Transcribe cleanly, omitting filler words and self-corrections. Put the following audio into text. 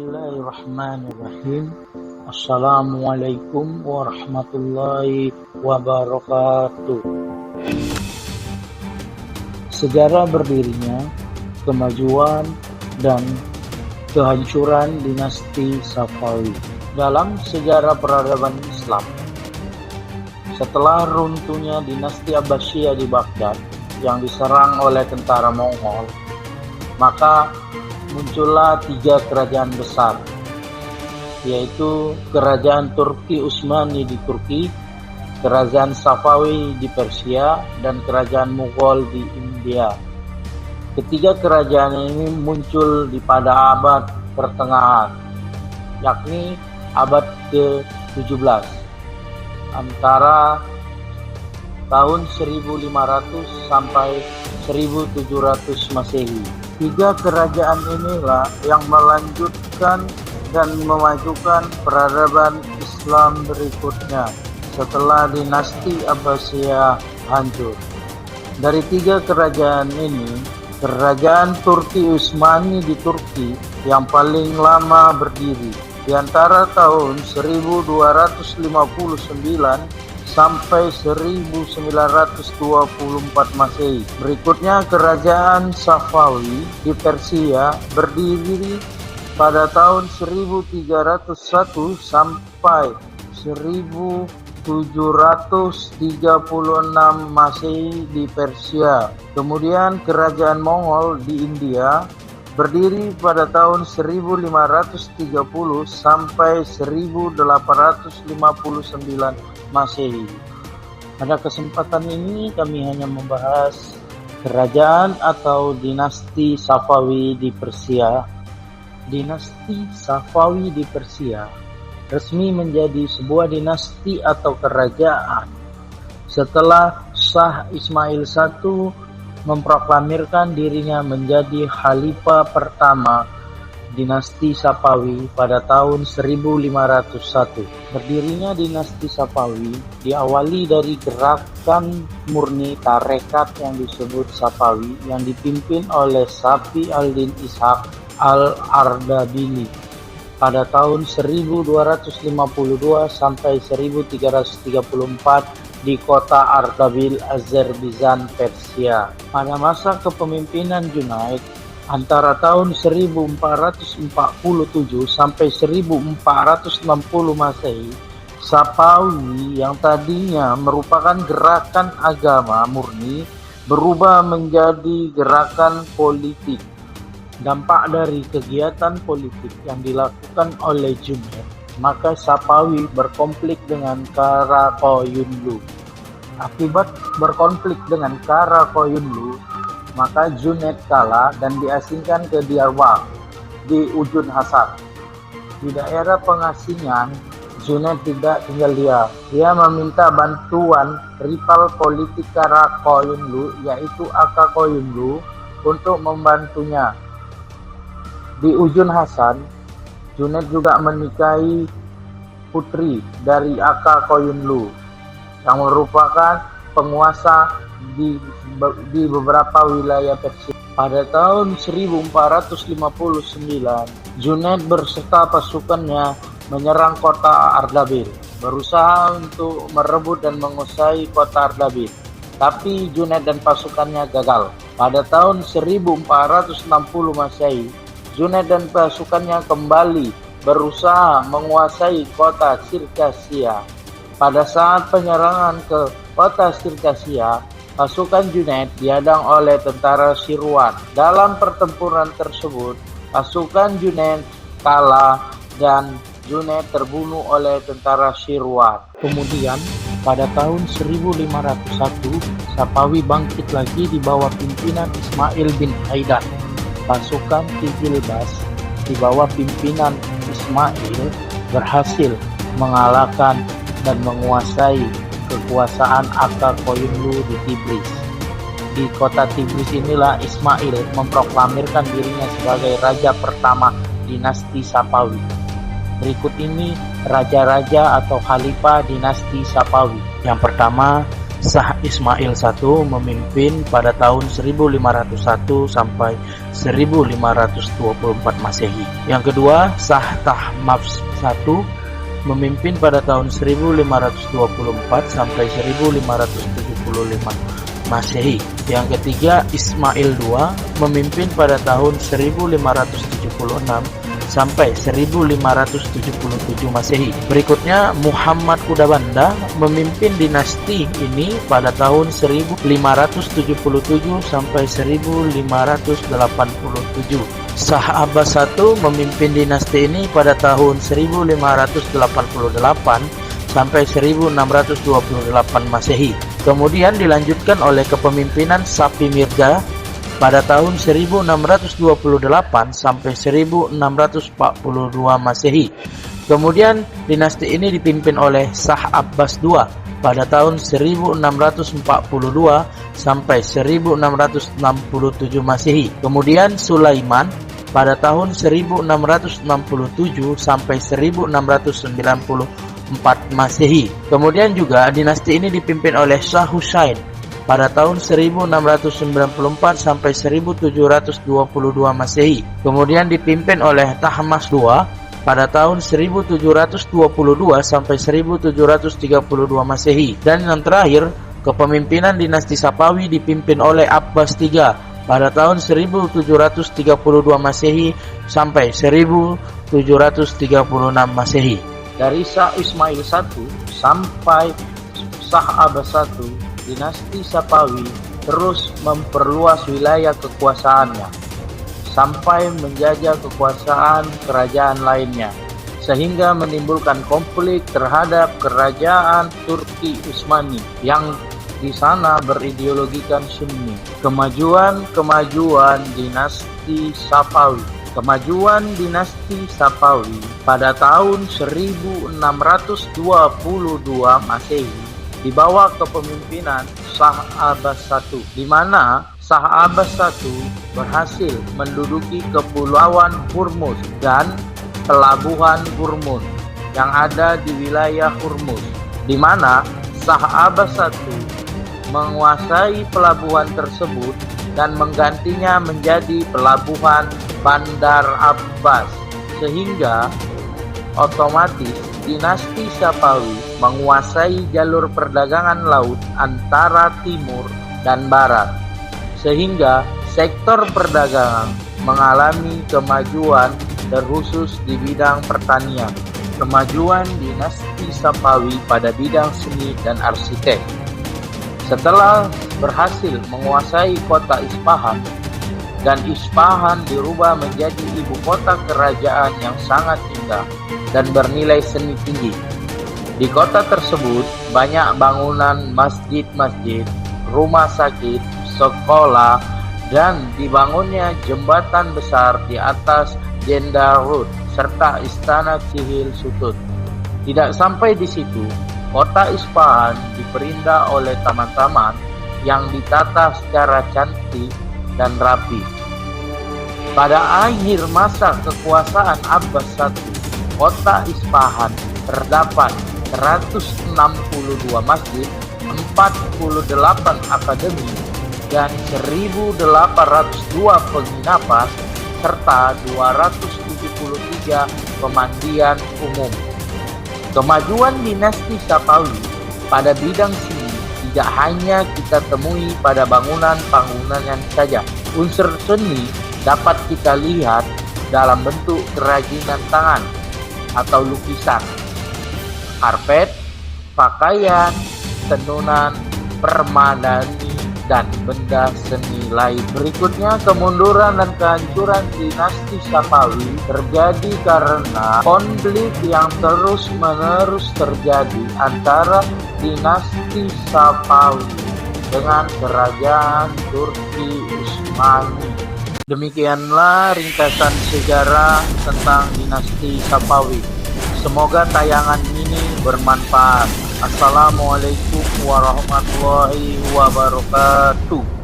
Bismillahirrahmanirrahim. Assalamualaikum warahmatullahi wabarakatuh. Sejarah berdirinya, kemajuan, dan kehancuran dinasti Safawi dalam sejarah peradaban Islam. Setelah runtuhnya dinasti Abbasiyah di Baghdad yang diserang oleh tentara Mongol, maka muncullah 3 kerajaan besar, yaitu Kerajaan Turki Utsmani di Turki, Kerajaan Safawi di Persia, dan Kerajaan Mughal di India. Ketiga kerajaan ini muncul pada abad pertengahan, yakni abad ke-17, antara tahun 1500 sampai 1700 Masehi. 3 kerajaan inilah yang melanjutkan dan memajukan peradaban Islam berikutnya setelah dinasti Abbasiyah hancur. Dari 3 kerajaan ini, Kerajaan Turki Utsmani di Turki yang paling lama berdiri di antara tahun 1259 sampai 1924 Masehi. Berikutnya Kerajaan Safawi di Persia berdiri pada tahun 1301 sampai 1736 Masehi di Persia. Kemudian Kerajaan Mongol di India berdiri pada tahun 1530 sampai 1859 Masehi. Pada kesempatan ini kami hanya membahas kerajaan atau dinasti Safawi di Persia. Dinasti Safawi di Persia resmi menjadi sebuah dinasti atau kerajaan setelah Shah Ismail I memproklamirkan dirinya menjadi khalifah pertama dinasti Safawi pada tahun 1501. Berdirinya dinasti Safawi diawali dari gerakan murni tarekat yang disebut Safawi yang dipimpin oleh Safi al-Din Ishaq al-Ardabili pada tahun 1252 sampai 1334 di kota Ardabil, Azerbaijan, Persia. Pada masa kepemimpinan Junaid antara tahun 1447 sampai 1460 Masehi, Safawi yang tadinya merupakan gerakan agama murni berubah menjadi gerakan politik. Dampak dari kegiatan politik yang dilakukan oleh Junaid, maka Safawi berkonflik dengan Karakoyunlu. Akibat berkonflik dengan Karakoyunlu, maka Junaid kalah dan diasingkan ke Diyarbakir di Ujun Hasan. Di daerah pengasingan, Junaid tidak tinggal diam. Dia meminta bantuan rival politik Karakoyunlu, yaitu Aka Koyunlu, untuk membantunya. Di Ujun Hasan, Junaid juga menikahi putri dari Aka Koyunlu yang merupakan penguasa di beberapa wilayah Persia. Pada tahun 1459, Junaid berserta pasukannya menyerang kota Ardabil, berusaha untuk merebut dan menguasai kota Ardabil. Tapi Junaid dan pasukannya gagal. Pada tahun 1460 Masehi, Junaid dan pasukannya kembali berusaha menguasai kota Sirkasia. Pada saat penyerangan ke kota Sirkasia, pasukan Junaid dihadang oleh tentara Sirwan. Dalam pertempuran tersebut, pasukan Junaid kalah dan Junaid terbunuh oleh tentara Sirwan. Kemudian, pada tahun 1501, Safawi bangkit lagi di bawah pimpinan Ismail bin Haidan. Pasukan Tigilbas di bawah pimpinan Ismail berhasil mengalahkan dan menguasai kekuasaan Aka Koyunlu di Tigris. Di kota Tigris inilah Ismail memproklamirkan dirinya sebagai raja pertama dinasti Safawi. Berikut ini raja-raja atau khalifah dinasti Safawi. Yang pertama, Shah Ismail I memimpin pada tahun 1501 sampai 1524 Masehi. Yang kedua, Shah Tahmasp I memimpin pada tahun 1524 sampai 1575 Masehi. Yang ketiga, Ismail II memimpin pada tahun 1576 sampai 1577 Masehi. Berikutnya, Muhammad Kudabanda memimpin dinasti ini pada tahun 1577 sampai 1587. Shah Abbas I memimpin dinasti ini pada tahun 1588 sampai 1628 Masehi. Kemudian dilanjutkan oleh kepemimpinan Sapi Mirza pada tahun 1628 sampai 1642 Masehi. Kemudian dinasti ini dipimpin oleh Shah Abbas II pada tahun 1642 sampai 1667 Masehi. Kemudian Sulaiman pada tahun 1667 sampai 1694 Masehi. Kemudian juga dinasti ini dipimpin oleh Shah Hussein pada tahun 1694 sampai 1722 Masehi. Kemudian dipimpin oleh Tahmasp II pada tahun 1722 sampai 1732 Masehi. Dan yang terakhir, kepemimpinan dinasti Sapawi dipimpin oleh Abbas III pada tahun 1732 Masehi sampai 1736 Masehi. Dari Shah Ismail I sampai Shah Abbas I, dinasti Sapawi terus memperluas wilayah kekuasaannya sampai menjajah kekuasaan kerajaan lainnya, sehingga menimbulkan konflik terhadap kerajaan Turki Utsmani yang di sana berideologikan Sunni. Kemajuan dinasti Sapawi. Kemajuan dinasti Sapawi pada tahun 1622 Masehi di bawah kepemimpinan Shah Abbas I, di mana Shah Abbas I berhasil menduduki kepulauan Hormuz dan pelabuhan Hormuz yang ada di wilayah Hormuz, di mana Shah Abbas I menguasai pelabuhan tersebut dan menggantinya menjadi pelabuhan Bandar Abbas, sehingga otomatis dinasti Sapawi menguasai jalur perdagangan laut antara timur dan barat, sehingga sektor perdagangan mengalami kemajuan terkhusus di bidang pertanian. Kemajuan dinasti Sapawi pada bidang seni dan arsitek. Setelah berhasil menguasai kota Isfahan, dan Isfahan dirubah menjadi ibu kota kerajaan yang sangat indah dan bernilai seni tinggi. Di kota tersebut banyak bangunan masjid-masjid, rumah sakit, sekolah, dan dibangunnya jembatan besar di atas Jendar Road serta istana Cihil Sutut. Tidak sampai di situ, kota Isfahan diperindah oleh taman-taman yang ditata secara cantik dan rapi. Pada akhir masa kekuasaan Abbas I, kota Isfahan terdapat 162 masjid, 48 akademi, dan 1.802 penginapan, serta 273 pemandian umum. Kemajuan dinasti Sapawi pada bidang seni tidak hanya kita temui pada bangunan-bangunan saja. Unsur seni dapat kita lihat dalam bentuk kerajinan tangan atau lukisan, karpet, pakaian, tenunan, permadani, dan benda seni lain. Berikutnya, kemunduran dan kehancuran dinasti Sapawi terjadi karena konflik yang terus-menerus terjadi antara dinasti Sapawi dengan kerajaan Turki Utsmani. Demikianlah ringkasan sejarah tentang dinasti Sapawi. Semoga tayangan ini bermanfaat. Assalamualaikum warahmatullahi wabarakatuh.